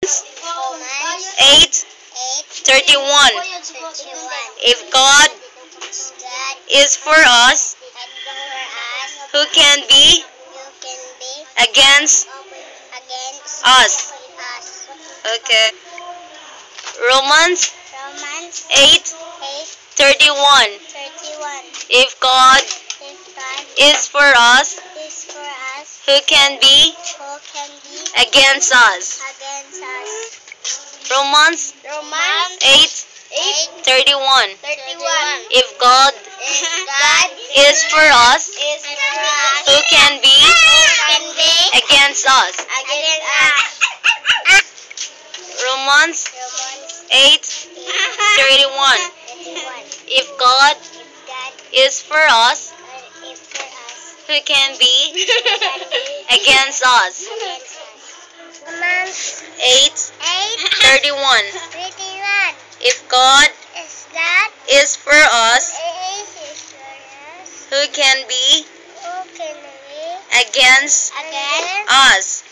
8:31. If God is for us, who can be against us? Okay. Romans 8:31. If God is for us, who can be against us? Romans 8:31. If God is for us, who can be against us? Romans 8:31. If God is for us, who can be against us? Romans 8:31. If God is for us, who can be against us?